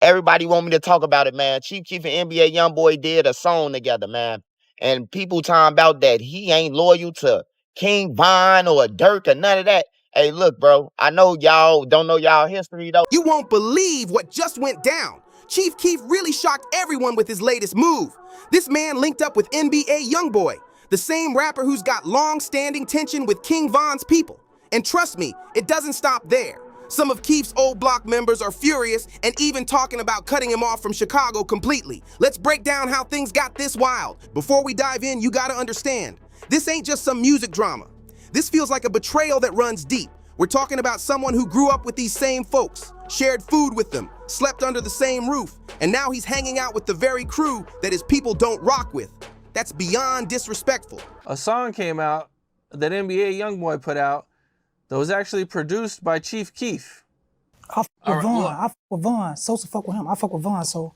Everybody want me to talk about it, man. Chief Keef and NBA YoungBoy did a song together, man. And people talking about that he ain't loyal to King Von or Dirk or none of that. Hey, look, bro, I know y'all don't know y'all history, though. You won't believe what just went down. Chief Keef really shocked everyone with his latest move. This man linked up with NBA YoungBoy, the same rapper who's got long-standing tension with King Von's people. And trust me, it doesn't stop there. Some of Keef's OBlock members are furious and even talking about cutting him off from Chicago completely. Let's break down how things got this wild. Before we dive in, you gotta understand, this ain't just some music drama. This feels like a betrayal that runs deep. We're talking about someone who grew up with these same folks, shared food with them, slept under the same roof, and now he's hanging out with the very crew that his people don't rock with. That's beyond disrespectful. A song came out that NBA YoungBoy put out that was actually produced by Chief Keef. I fuck with Von. I fuck with Von. Sosa fuck with him. I fuck with Von, so.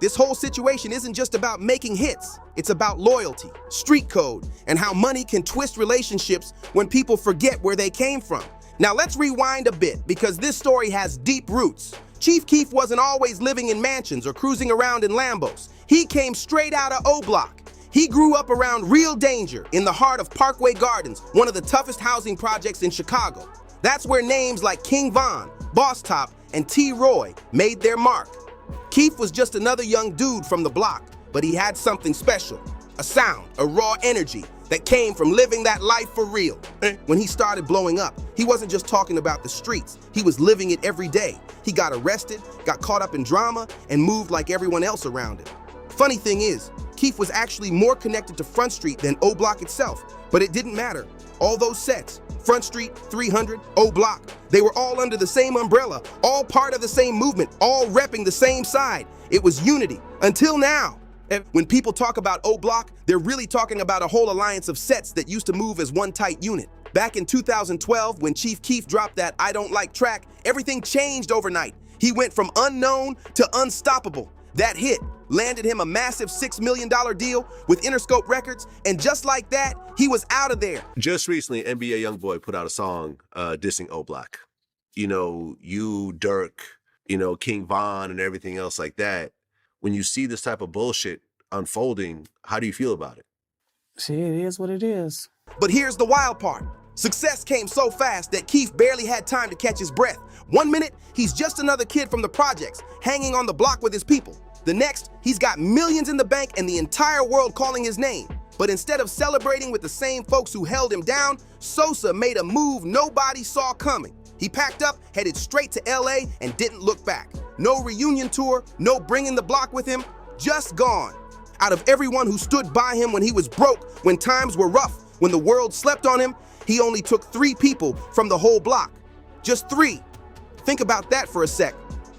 This whole situation isn't just about making hits. It's about loyalty, street code, and how money can twist relationships when people forget where they came from. Now let's rewind a bit, because this story has deep roots. Chief Keef wasn't always living in mansions or cruising around in Lambos. He came straight out of OBlock. He grew up around real danger in the heart of Parkway Gardens, one of the toughest housing projects in Chicago. That's where names like King Von, Boss Top, and T. Roy made their mark. Keef was just another young dude from the block, but he had something special, a sound, a raw energy that came from living that life for real. When he started blowing up, he wasn't just talking about the streets, he was living it every day. He got arrested, got caught up in drama, and moved like everyone else around him. Funny thing is, Keef was actually more connected to Front Street than OBlock itself, but it didn't matter. All those sets, Front Street, 300, OBlock, they were all under the same umbrella, all part of the same movement, all repping the same side. It was unity, until now. When people talk about OBlock, they're really talking about a whole alliance of sets that used to move as one tight unit. Back in 2012, when Chief Keef dropped that I Don't Like track, everything changed overnight. He went from unknown to unstoppable. That hit landed him a massive $6 million deal with Interscope Records, and just like that, he was out of there. Just recently, NBA YoungBoy put out a song dissing OBlock. You know, you, Dirk, you know, King Von and everything else like that. When you see this type of bullshit unfolding, how do you feel about it? Shit, it is what it is. But here's the wild part. Success came so fast that Keef barely had time to catch his breath. 1 minute, he's just another kid from the projects, hanging on the block with his people. The next, he's got millions in the bank and the entire world calling his name. But instead of celebrating with the same folks who held him down, Sosa made a move nobody saw coming. He packed up, headed straight to LA, and didn't look back. No reunion tour, no bringing the block with him, just gone. Out of everyone who stood by him when he was broke, when times were rough, when the world slept on him, he only took 3 people from the whole block. Just 3. Think about that for a sec.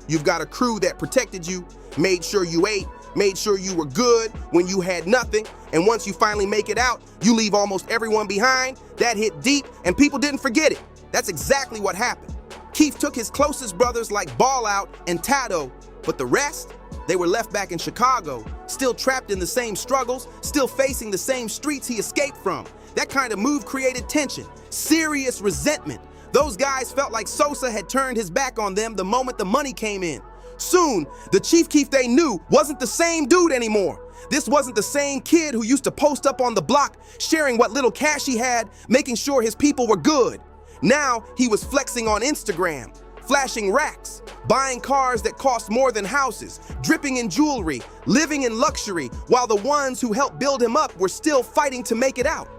You've got a crew that protected you, made sure you ate, made sure you were good when you had nothing, and once you finally make it out, you leave almost everyone behind. That hit deep, and people didn't forget it. That's exactly what happened. Keef took his closest brothers like Ball Out and Tado, but the rest, they were left back in Chicago, still trapped in the same struggles, still facing the same streets he escaped from. That kind of move created tension, serious resentment. Those guys felt like Sosa had turned his back on them the moment the money came in. Soon, the Chief Keef they knew wasn't the same dude anymore. This wasn't the same kid who used to post up on the block, sharing what little cash he had, making sure his people were good. Now, he was flexing on Instagram, flashing racks, buying cars that cost more than houses, dripping in jewelry, living in luxury, while the ones who helped build him up were still fighting to make it out.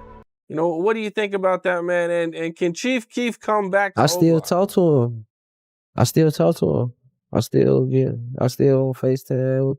You know, what do you think about that, man? And can Chief Keef come back to I still OBlock? talk to him. I still talk to him. I still on FaceTime.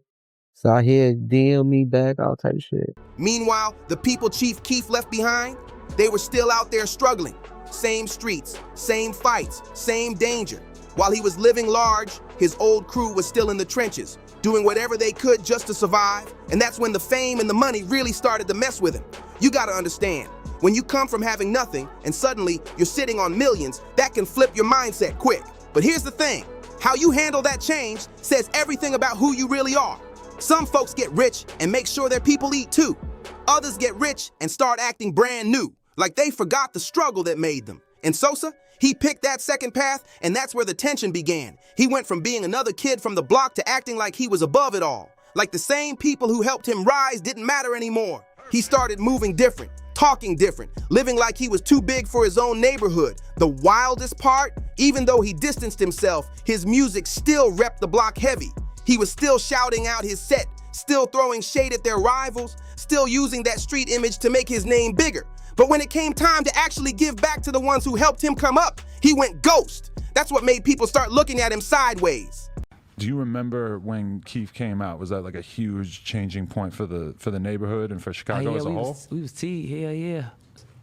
So I hear DM me back, all type of shit. Meanwhile, the people Chief Keef left behind, they were still out there struggling. Same streets, same fights, same danger. While he was living large, his old crew was still in the trenches, doing whatever they could just to survive. And that's when the fame and the money really started to mess with him. You gotta understand, when you come from having nothing and suddenly you're sitting on millions, that can flip your mindset quick. But here's the thing, how you handle that change says everything about who you really are. Some folks get rich and make sure their people eat too. Others get rich and start acting brand new, like they forgot the struggle that made them. And Sosa, he picked that second path, and that's where the tension began. He went from being another kid from the block to acting like he was above it all. Like the same people who helped him rise didn't matter anymore. He started moving different, talking different, living like he was too big for his own neighborhood. The wildest part, even though he distanced himself, his music still repped the block heavy. He was still shouting out his set, still throwing shade at their rivals, still using that street image to make his name bigger. But when it came time to actually give back to the ones who helped him come up, he went ghost. That's what made people start looking at him sideways. Do you remember when Keef came out? Was that like a huge changing point for the neighborhood and for Chicago as a whole? We was T, hell yeah.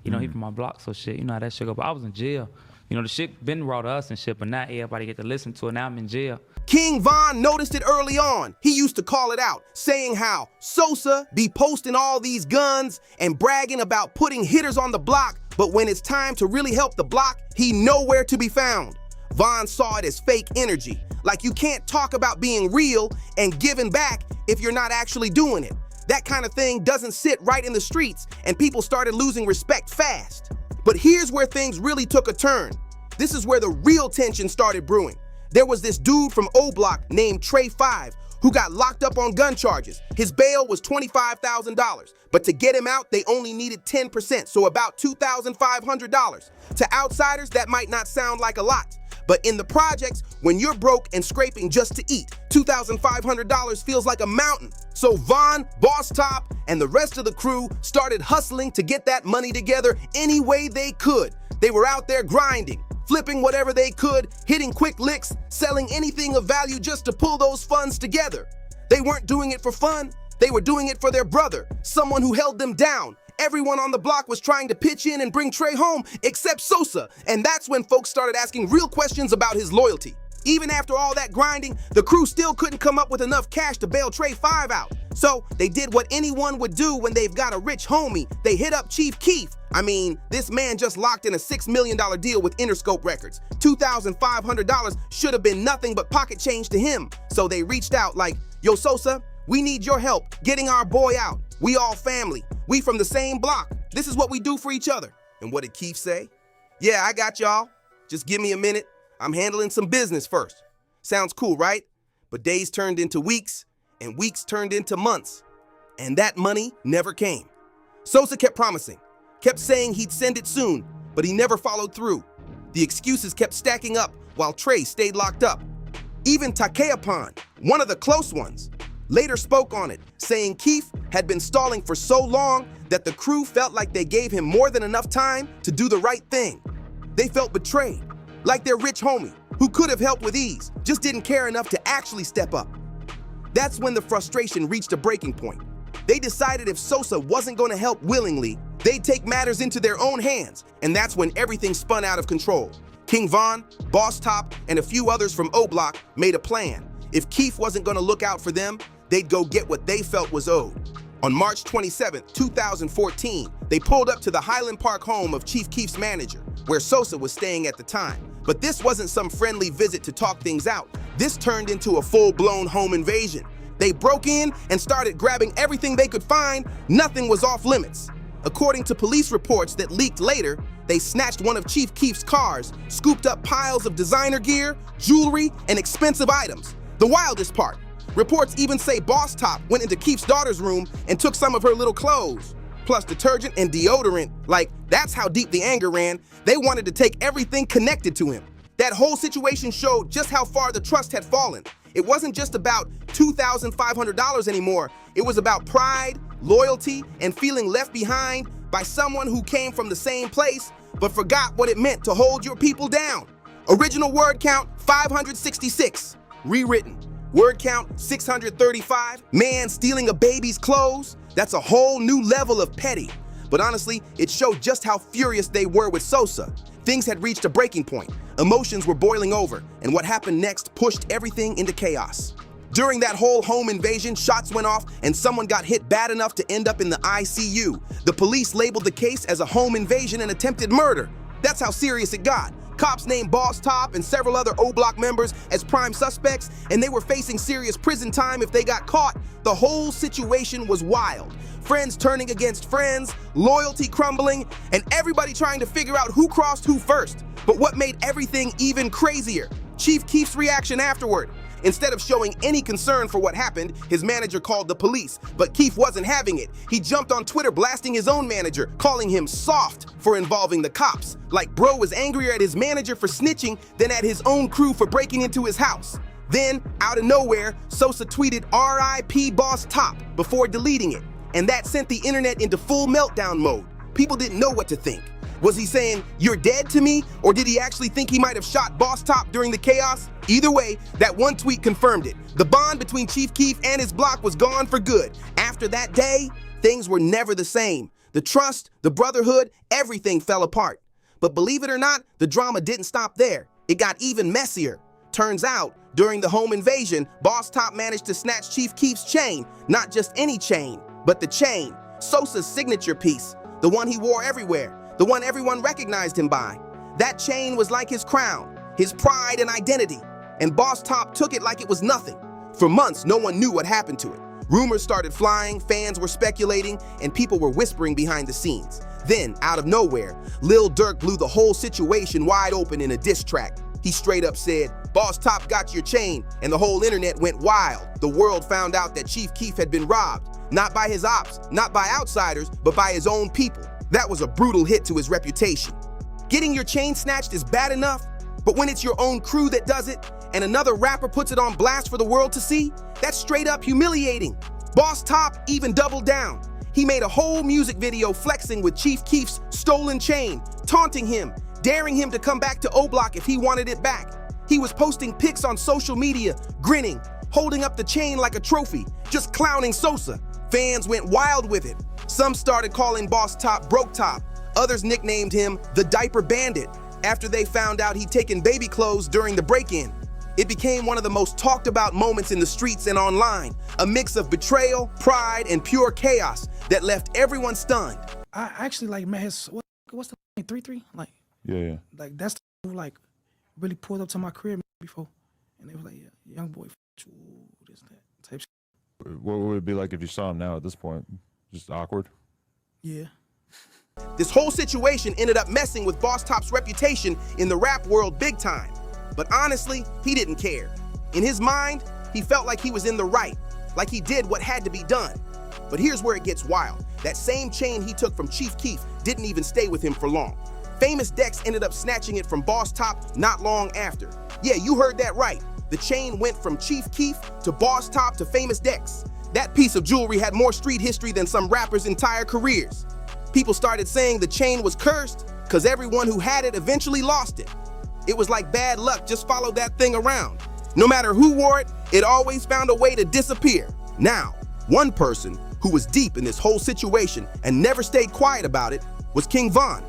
You know, he from my block, so shit, you know how that shit go. But I was in jail. You know, the shit been raw to us and shit, but not everybody get to listen to it. Now I'm in jail. King Von noticed it early on. He used to call it out, saying how Sosa be posting all these guns and bragging about putting hitters on the block, but when it's time to really help the block, he nowhere to be found. Von saw it as fake energy, like you can't talk about being real and giving back if you're not actually doing it. That kind of thing doesn't sit right in the streets, and people started losing respect fast. But here's where things really took a turn. This is where the real tension started brewing. There was this dude from OBlock named Trey 5 who got locked up on gun charges. His bail was $25,000, but to get him out, they only needed 10%, so about $2,500. To outsiders, that might not sound like a lot, but in the projects, when you're broke and scraping just to eat, $2,500 feels like a mountain. So Von, Boss Top, and the rest of the crew started hustling to get that money together any way they could. They were out there grinding, flipping whatever they could, hitting quick licks, selling anything of value just to pull those funds together. They weren't doing it for fun, they were doing it for their brother, someone who held them down. Everyone on the block was trying to pitch in and bring Trey home, except Sosa, and that's when folks started asking real questions about his loyalty. Even after all that grinding, the crew still couldn't come up with enough cash to bail Trey 5 out. So they did what anyone would do when they've got a rich homie. They hit up Chief Keef. I mean, this man just locked in a $6 million deal with Interscope Records. $2,500 should have been nothing but pocket change to him. So they reached out like, yo Sosa, we need your help getting our boy out. We all family. We from the same block. This is what we do for each other. And what did Keef say? Yeah, I got y'all. Just give me a minute. I'm handling some business first. Sounds cool, right? But days turned into weeks, and weeks turned into months. And that money never came. Sosa kept promising, kept saying he'd send it soon, but he never followed through. The excuses kept stacking up while Trey stayed locked up. Even Takeapan, one of the close ones, later spoke on it, saying Keef had been stalling for so long that the crew felt like they gave him more than enough time to do the right thing. They felt betrayed, like their rich homie, who could have helped with ease, just didn't care enough to actually step up. That's when the frustration reached a breaking point. They decided if Sosa wasn't going to help willingly, they'd take matters into their own hands, and that's when everything spun out of control. King Von, Boss Top, and a few others from OBlock made a plan. If Keef wasn't going to look out for them, they'd go get what they felt was owed. On March 27, 2014, they pulled up to the Highland Park home of Chief Keef's manager, where Sosa was staying at the time. But this wasn't some friendly visit to talk things out. This turned into a full-blown home invasion. They broke in and started grabbing everything they could find. Nothing was off limits. According to police reports that leaked later, they snatched one of Chief Keef's cars, scooped up piles of designer gear, jewelry, and expensive items. The wildest part, reports even say Boss Top went into Keef's daughter's room and took some of her little clothes, plus detergent and deodorant. Like, that's how deep the anger ran. They wanted to take everything connected to him. That whole situation showed just how far the trust had fallen. It wasn't just about $2,500 anymore. It was about pride, loyalty, and feeling left behind by someone who came from the same place but forgot what it meant to hold your people down. Original word count, 566. Rewritten, word count, 635. Man stealing a baby's clothes. That's a whole new level of petty. But honestly, it showed just how furious they were with Sosa. Things had reached a breaking point. Emotions were boiling over, and what happened next pushed everything into chaos. During that whole home invasion, shots went off and someone got hit bad enough to end up in the ICU. The police labeled the case as a home invasion and attempted murder. That's how serious it got. Cops named Boss Top and several other OBlock members as prime suspects, and they were facing serious prison time if they got caught. The whole situation was wild. Friends turning against friends, loyalty crumbling, and everybody trying to figure out who crossed who first. But what made everything even crazier? Chief Keef's reaction afterward. Instead of showing any concern for what happened, his manager called the police, but Keef wasn't having it. He jumped on Twitter blasting his own manager, calling him soft for involving the cops. Like bro was angrier at his manager for snitching than at his own crew for breaking into his house. Then, out of nowhere, Sosa tweeted "RIP Boss Top" before deleting it, and that sent the internet into full meltdown mode. People didn't know what to think. Was he saying, "You're dead to me," or did he actually think he might have shot Boss Top during the chaos? Either way, that one tweet confirmed it. The bond between Chief Keef and his block was gone for good. After that day, things were never the same. The trust, the brotherhood, everything fell apart. But believe it or not, the drama didn't stop there. It got even messier. Turns out, during the home invasion, Boss Top managed to snatch Chief Keef's chain. Not just any chain, but the chain, Sosa's signature piece, the one he wore everywhere, the one everyone recognized him by. That chain was like his crown, his pride and identity, and Boss Top took it like it was nothing. For months, no one knew what happened to it. Rumors started flying, fans were speculating, and people were whispering behind the scenes. Then, out of nowhere, Lil Durk blew the whole situation wide open in a diss track. He straight up said, "Boss Top got your chain," and the whole internet went wild. The world found out that Chief Keef had been robbed, not by his ops, not by outsiders, but by his own people. That was a brutal hit to his reputation. Getting your chain snatched is bad enough, but when it's your own crew that does it, and another rapper puts it on blast for the world to see, that's straight up humiliating. Boss Top even doubled down. He made a whole music video flexing with Chief Keef's stolen chain, taunting him, daring him to come back to OBlock if he wanted it back. He was posting pics on social media, grinning, holding up the chain like a trophy, just clowning Sosa. Fans went wild with it. Some started calling Boss Top Broke Top. Others nicknamed him the Diaper Bandit after they found out he'd taken baby clothes during the break-in. It became one of the most talked about moments in the streets and online, a mix of betrayal, pride, and pure chaos that left everyone stunned. I actually like met his what's the 3-3? Like like that's the who like really pulled up to my crib before, and they was like, "Yeah, YoungBoy, this that type shit." What would it be like if you saw him now at this point? Just awkward? Yeah. This whole situation ended up messing with Boss Top's reputation in the rap world big time. But honestly, he didn't care. In his mind, he felt like he was in the right, like he did what had to be done. But here's where it gets wild. That same chain he took from Chief Keef didn't even stay with him for long. Famous Dex ended up snatching it from Boss Top not long after. Yeah, you heard that right. The chain went from Chief Keef to Boss Top to Famous Dex. That piece of jewelry had more street history than some rappers' entire careers. People started saying the chain was cursed because everyone who had it eventually lost it. It was like bad luck, just follow that thing around. No matter who wore it, it always found a way to disappear. Now, one person who was deep in this whole situation and never stayed quiet about it was King Von.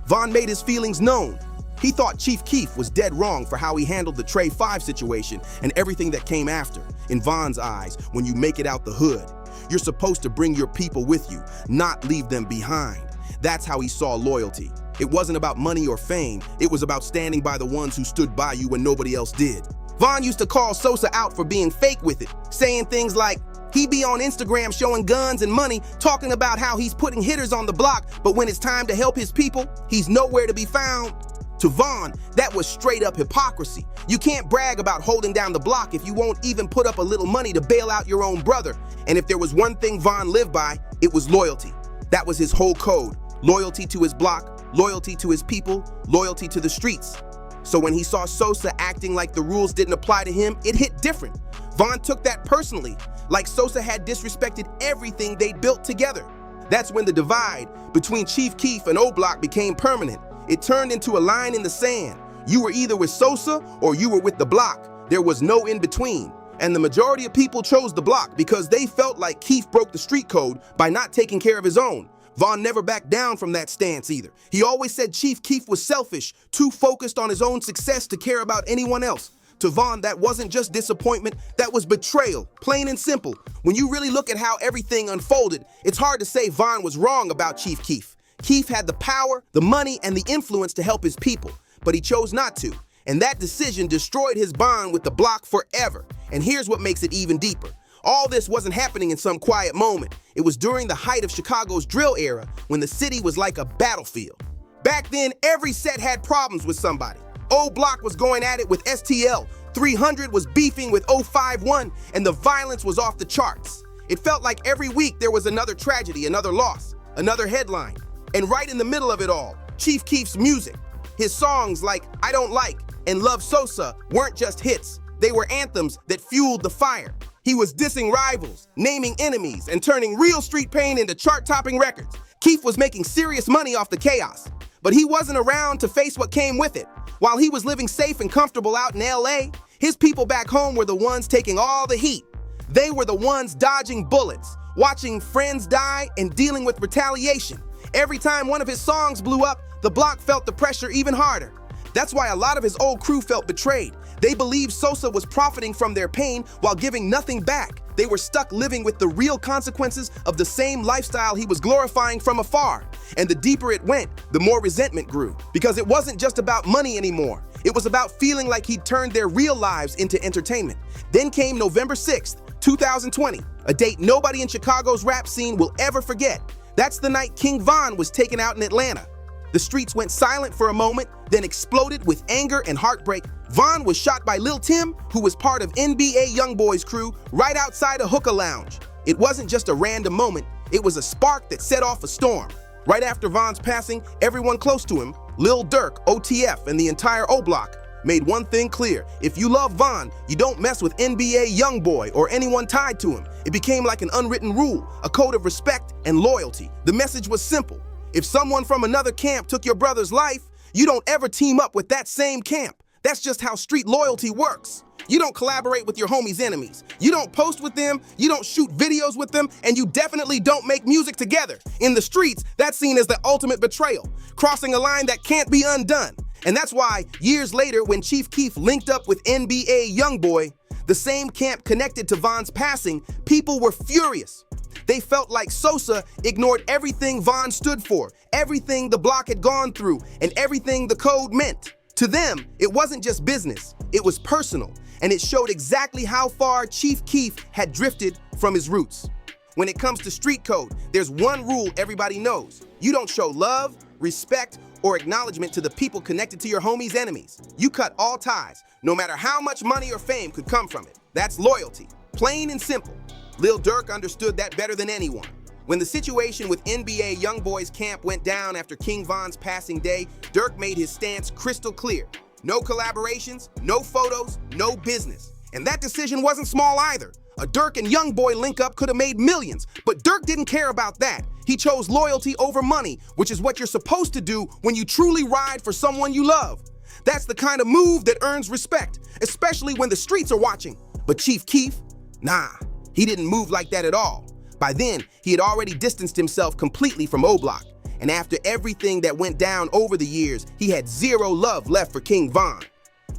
Von made his feelings known. He thought Chief Keef was dead wrong for how he handled the Trey 5 situation and everything that came after. In Von's eyes, when you make it out the hood, you're supposed to bring your people with you, not leave them behind. That's how he saw loyalty. It wasn't about money or fame. It was about standing by the ones who stood by you when nobody else did. Von used to call Sosa out for being fake with it, saying things like, he'd be on Instagram showing guns and money, talking about how he's putting hitters on the block, but when it's time to help his people, he's nowhere to be found. To Von, that was straight up hypocrisy. You can't brag about holding down the block if you won't even put up a little money to bail out your own brother. And if there was one thing Von lived by, it was loyalty. That was his whole code. Loyalty to his block, loyalty to his people, loyalty to the streets. So when he saw Sosa acting like the rules didn't apply to him, it hit different. Von took that personally, like Sosa had disrespected everything they'd built together. That's when the divide between Chief Keef and OBlock became permanent. It turned into a line in the sand. You were either with Sosa or you were with the block. There was no in between. And the majority of people chose the block because they felt like Keef broke the street code by not taking care of his own. Von never backed down from that stance either. He always said Chief Keef was selfish, too focused on his own success to care about anyone else. To Von, that wasn't just disappointment, that was betrayal, plain and simple. When you really look at how everything unfolded, it's hard to say Von was wrong about Chief Keef. Keef had the power, the money, and the influence to help his people. but he chose not to. And that decision destroyed his bond with the block forever. And here's what makes it even deeper. All this wasn't happening in some quiet moment. It was during the height of Chicago's drill era, when the city was like a battlefield. Back then, every set had problems with somebody. OBlock was going at it with STL, 300 was beefing with 051, and the violence was off the charts. It felt like every week there was another tragedy, another loss, another headline. And right in the middle of it all, Chief Keef's music. His songs like I Don't Like and Love Sosa weren't just hits. They were anthems that fueled the fire. He was dissing rivals, naming enemies, and turning real street pain into chart-topping records. Keef was making serious money off the chaos, but he wasn't around to face what came with it. While he was living safe and comfortable out in LA, his people back home were the ones taking all the heat. They were the ones dodging bullets, watching friends die, and dealing with retaliation. Every time one of his songs blew up, the block felt the pressure even harder. That's why a lot of his old crew felt betrayed. They believed Sosa was profiting from their pain while giving nothing back. They were stuck living with the real consequences of the same lifestyle he was glorifying from afar. And the deeper it went, the more resentment grew. Because it wasn't just about money anymore. It was about feeling like he'd turned their real lives into entertainment. Then came November 6th, 2020, a date nobody in Chicago's rap scene will ever forget. That's the night King Von was taken out in Atlanta. The streets went silent for a moment, then exploded with anger and heartbreak. Von was shot by Lil Tim, who was part of NBA YoungBoy's crew, right outside a hookah lounge. It wasn't just a random moment, it was a spark that set off a storm. Right after Von's passing, everyone close to him, Lil Durk, OTF, and the entire OBlock, made one thing clear. If you love Von, you don't mess with NBA YoungBoy or anyone tied to him. It became like an unwritten rule, a code of respect and loyalty. The message was simple. If someone from another camp took your brother's life, you don't ever team up with that same camp. That's just how street loyalty works. You don't collaborate with your homies' enemies. You don't post with them, you don't shoot videos with them, and you definitely don't make music together. In the streets, that's seen as the ultimate betrayal, crossing a line that can't be undone. And that's why, years later, when Chief Keef linked up with NBA YoungBoy, the same camp connected to Von's passing, people were furious. They felt like Sosa ignored everything Von stood for, everything the block had gone through, and everything the code meant. To them, it wasn't just business, it was personal, and it showed exactly how far Chief Keef had drifted from his roots. When it comes to street code, there's one rule everybody knows. You don't show love, respect, or acknowledgement to the people connected to your homies' enemies. You cut all ties, no matter how much money or fame could come from it. That's loyalty, plain and simple. Lil Durk understood that better than anyone. When the situation with NBA YoungBoy's camp went down after King Von's passing day, Durk made his stance crystal clear. No collaborations, no photos, no business. And that decision wasn't small either. A Durk and YoungBoy link-up could have made millions, but Durk didn't care about that. He chose loyalty over money, which is what you're supposed to do when you truly ride for someone you love. That's the kind of move that earns respect, especially when the streets are watching. But Chief Keef, nah. He didn't move like that at all. By then, he had already distanced himself completely from OBlock. And after everything that went down over the years, he had zero love left for King Von.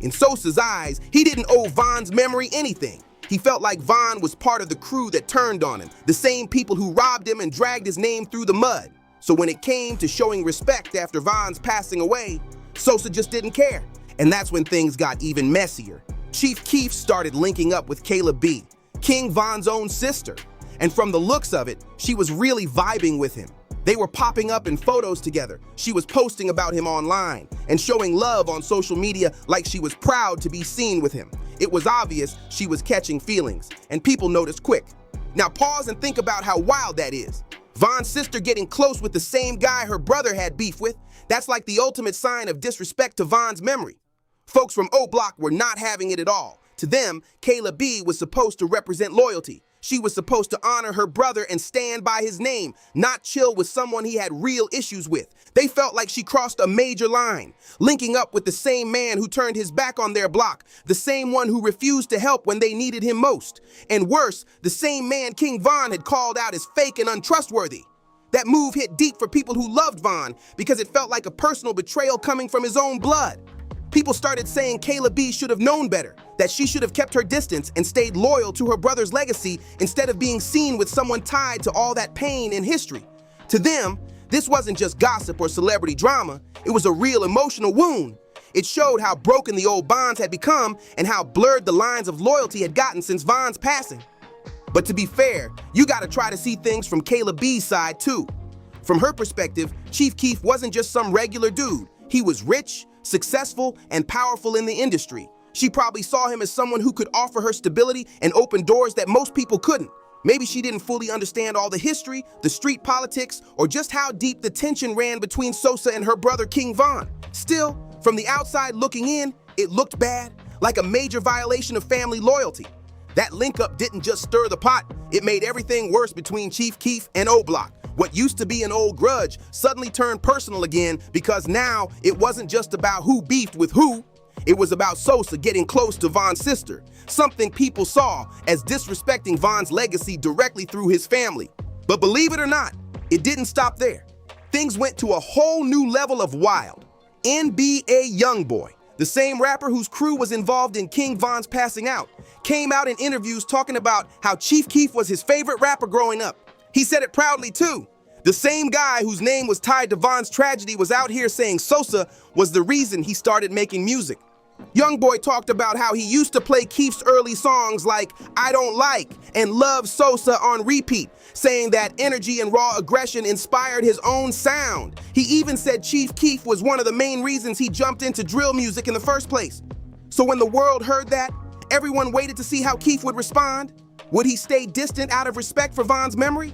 In Sosa's eyes, he didn't owe Von's memory anything. He felt like Von was part of the crew that turned on him, the same people who robbed him and dragged his name through the mud. So when it came to showing respect after Von's passing away, Sosa just didn't care. And that's when things got even messier. Chief Keef started linking up with Kayla B, King Von's own sister. And from the looks of it, she was really vibing with him. They were popping up in photos together. She was posting about him online and showing love on social media like she was proud to be seen with him. It was obvious she was catching feelings, and people noticed quick. Now pause and think about how wild that is. Von's sister getting close with the same guy her brother had beef with, that's like the ultimate sign of disrespect to Von's memory. Folks from OBlock were not having it at all. To them, Kayla B was supposed to represent loyalty. She was supposed to honor her brother and stand by his name, not chill with someone he had real issues with. They felt like she crossed a major line, linking up with the same man who turned his back on their block, the same one who refused to help when they needed him most. And worse, the same man King Von had called out as fake and untrustworthy. That move hit deep for people who loved Von because it felt like a personal betrayal coming from his own blood. People started saying Kayla B should have known better, that she should have kept her distance and stayed loyal to her brother's legacy instead of being seen with someone tied to all that pain and history. To them, this wasn't just gossip or celebrity drama, it was a real emotional wound. It showed how broken the old bonds had become and how blurred the lines of loyalty had gotten since Von's passing. But to be fair, you gotta try to see things from Kayla B's side too. From her perspective, Chief Keef wasn't just some regular dude. He was rich, successful, and powerful in the industry. She probably saw him as someone who could offer her stability and open doors that most people couldn't. Maybe she didn't fully understand all the history, the street politics, or just how deep the tension ran between Sosa and her brother King Von. Still, from the outside looking in, it looked bad, like a major violation of family loyalty. That link-up didn't just stir the pot, it made everything worse between Chief Keef and OBlock. What used to be an old grudge suddenly turned personal again because now it wasn't just about who beefed with who. It was about Sosa getting close to Von's sister, something people saw as disrespecting Von's legacy directly through his family. But believe it or not, it didn't stop there. Things went to a whole new level of wild. NBA YoungBoy, the same rapper whose crew was involved in King Von's passing out, came out in interviews talking about how Chief Keef was his favorite rapper growing up. He said it proudly too. The same guy whose name was tied to Von's tragedy was out here saying Sosa was the reason he started making music. YoungBoy talked about how he used to play Keef's early songs like I Don't Like and Love Sosa on repeat, saying that energy and raw aggression inspired his own sound. He even said Chief Keef was one of the main reasons he jumped into drill music in the first place. So when the world heard that, everyone waited to see how Keef would respond. Would he stay distant out of respect for Von's memory?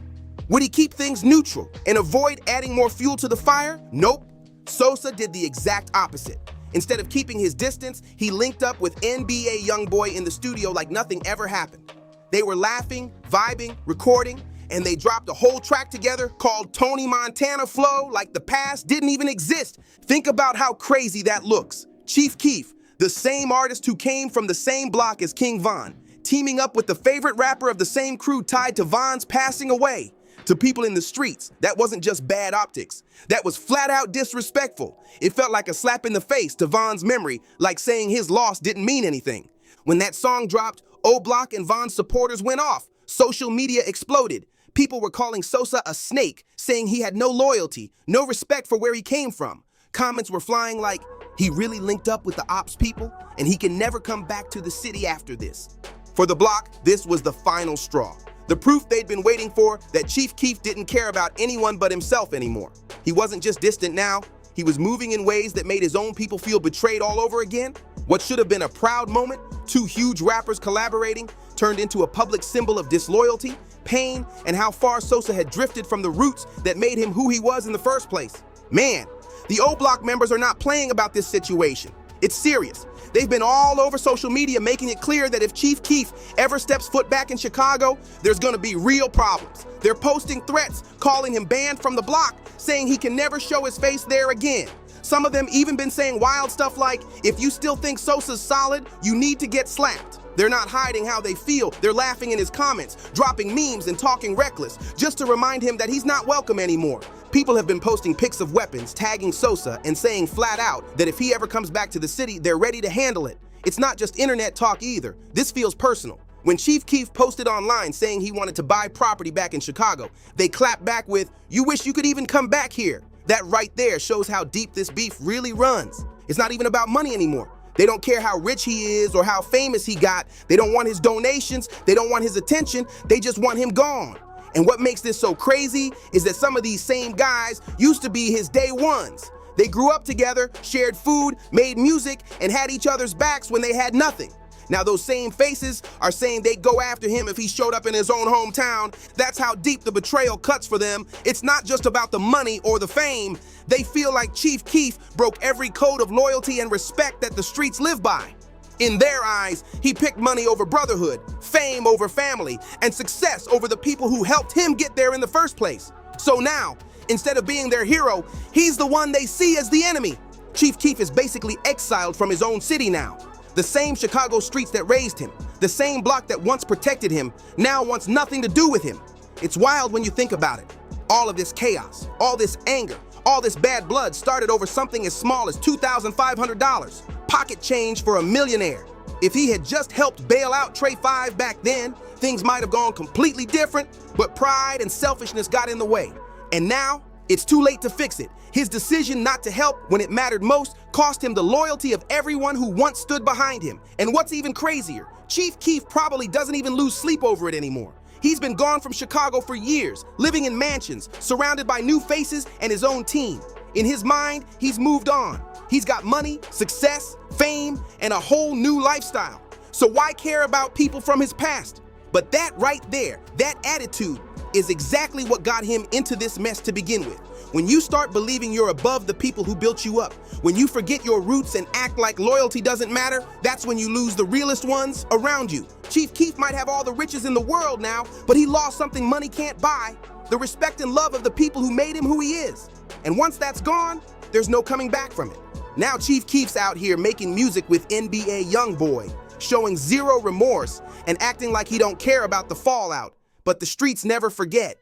Would he keep things neutral and avoid adding more fuel to the fire? Nope. Sosa did the exact opposite. Instead of keeping his distance, he linked up with NBA YoungBoy in the studio like nothing ever happened. They were laughing, vibing, recording, and they dropped a whole track together called Tony Montana Flow like the past didn't even exist. Think about how crazy that looks. Chief Keef, the same artist who came from the same block as King Von, teaming up with the favorite rapper of the same crew tied to Von's passing away. To people in the streets, that wasn't just bad optics. That was flat out disrespectful. It felt like a slap in the face to Von's memory, like saying his loss didn't mean anything. When that song dropped, OBlock and Von's supporters went off. Social media exploded. People were calling Sosa a snake, saying he had no loyalty, no respect for where he came from. Comments were flying like, he really linked up with the ops people, and he can never come back to the city after this. For the block, this was the final straw. The proof they'd been waiting for, that Chief Keef didn't care about anyone but himself anymore. He wasn't just distant now, he was moving in ways that made his own people feel betrayed all over again. What should have been a proud moment, two huge rappers collaborating, turned into a public symbol of disloyalty, pain, and how far Sosa had drifted from the roots that made him who he was in the first place. Man, the OBlock members are not playing about this situation. It's serious. They've been all over social media making it clear that if Chief Keef ever steps foot back in Chicago, there's gonna be real problems. They're posting threats, calling him banned from the block, saying he can never show his face there again. Some of them even been saying wild stuff like, if you still think Sosa's solid, you need to get slapped. They're not hiding how they feel. They're laughing in his comments, dropping memes and talking reckless, just to remind him that he's not welcome anymore. People have been posting pics of weapons, tagging Sosa, and saying flat out that if he ever comes back to the city, they're ready to handle it. It's not just internet talk either. This feels personal. When Chief Keef posted online saying he wanted to buy property back in Chicago, they clapped back with, "You wish you could even come back here." That right there shows how deep this beef really runs. It's not even about money anymore. They don't care how rich he is or how famous he got. They don't want his donations. They don't want his attention. They just want him gone. And what makes this so crazy is that some of these same guys used to be his day ones. They grew up together, shared food, made music, and had each other's backs when they had nothing. Now those same faces are saying they'd go after him if he showed up in his own hometown. That's how deep the betrayal cuts for them. It's not just about the money or the fame. They feel like Chief Keef broke every code of loyalty and respect that the streets live by. In their eyes, he picked money over brotherhood, fame over family, and success over the people who helped him get there in the first place. So now, instead of being their hero, he's the one they see as the enemy. Chief Keef is basically exiled from his own city now. The same Chicago streets that raised him, the same block that once protected him, now wants nothing to do with him. It's wild when you think about it. All of this chaos, all this anger, all this bad blood started over something as small as $2,500. Pocket change for a millionaire. If he had just helped bail out Trey 5 back then, things might have gone completely different, but pride and selfishness got in the way. And now, it's too late to fix it. His decision not to help when it mattered most cost him the loyalty of everyone who once stood behind him. And what's even crazier, Chief Keef probably doesn't even lose sleep over it anymore. He's been gone from Chicago for years, living in mansions, surrounded by new faces and his own team. In his mind, he's moved on. He's got money, success, fame, and a whole new lifestyle. So why care about people from his past? But that right there, that attitude, is exactly what got him into this mess to begin with. When you start believing you're above the people who built you up, when you forget your roots and act like loyalty doesn't matter, that's when you lose the realest ones around you. Chief Keef might have all the riches in the world now, but he lost something money can't buy, the respect and love of the people who made him who he is. And once that's gone, there's no coming back from it. Now Chief Keef's out here making music with NBA YoungBoy, showing zero remorse and acting like he don't care about the fallout. But the streets never forget.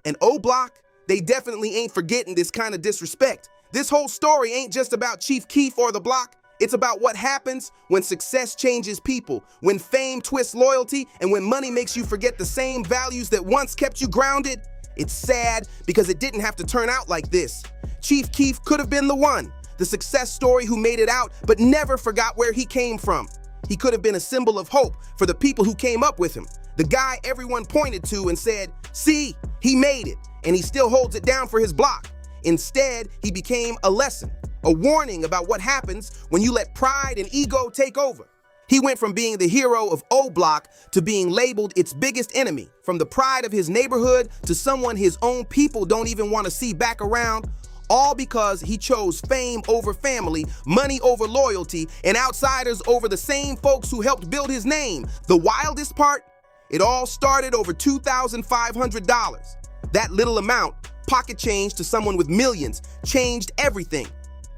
And OBlock, they definitely ain't forgetting this kind of disrespect. This whole story ain't just about Chief Keef or the block. It's about what happens when success changes people, when fame twists loyalty, and when money makes you forget the same values that once kept you grounded. It's sad because it didn't have to turn out like this. Chief Keef could have been the one, the success story who made it out but never forgot where he came from. He could have been a symbol of hope for the people who came up with him. The guy everyone pointed to and said, see, he made it, and he still holds it down for his block. Instead, he became a lesson, a warning about what happens when you let pride and ego take over. He went from being the hero of OBlock to being labeled its biggest enemy, from the pride of his neighborhood to someone his own people don't even want to see back around, all because he chose fame over family, money over loyalty, and outsiders over the same folks who helped build his name. The wildest part? It all started over $2,500. That little amount, pocket change to someone with millions, changed everything.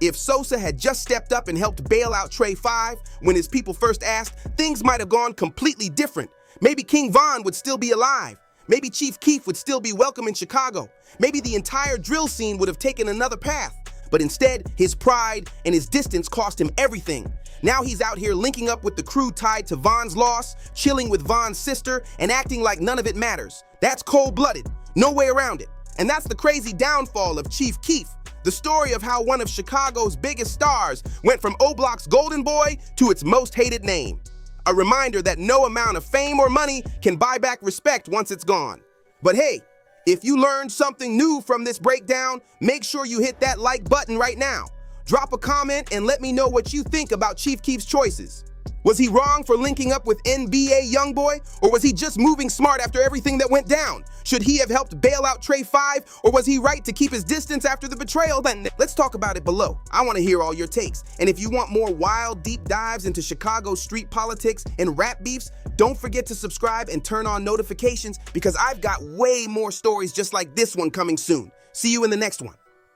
If Sosa had just stepped up and helped bail out Trey 5 when his people first asked, things might have gone completely different. Maybe King Von would still be alive. Maybe Chief Keef would still be welcome in Chicago. Maybe the entire drill scene would have taken another path. But instead, his pride and his distance cost him everything. Now he's out here linking up with the crew tied to Von's loss, chilling with Von's sister, and acting like none of it matters. That's cold-blooded. No way around it. And that's the crazy downfall of Chief Keef. The story of how one of Chicago's biggest stars went from OBlock's golden boy to its most hated name. A reminder that no amount of fame or money can buy back respect once it's gone. But hey, if you learned something new from this breakdown, make sure you hit that like button right now. Drop a comment and let me know what you think about Chief Keef's choices. Was he wrong for linking up with NBA YoungBoy, or was he just moving smart after everything that went down? Should he have helped bail out Trey 5, or was he right to keep his distance after the betrayal? Then let's talk about it below. I want to hear all your takes. And if you want more wild, deep dives into Chicago street politics and rap beefs, don't forget to subscribe and turn on notifications because I've got way more stories just like this one coming soon. See you in the next one.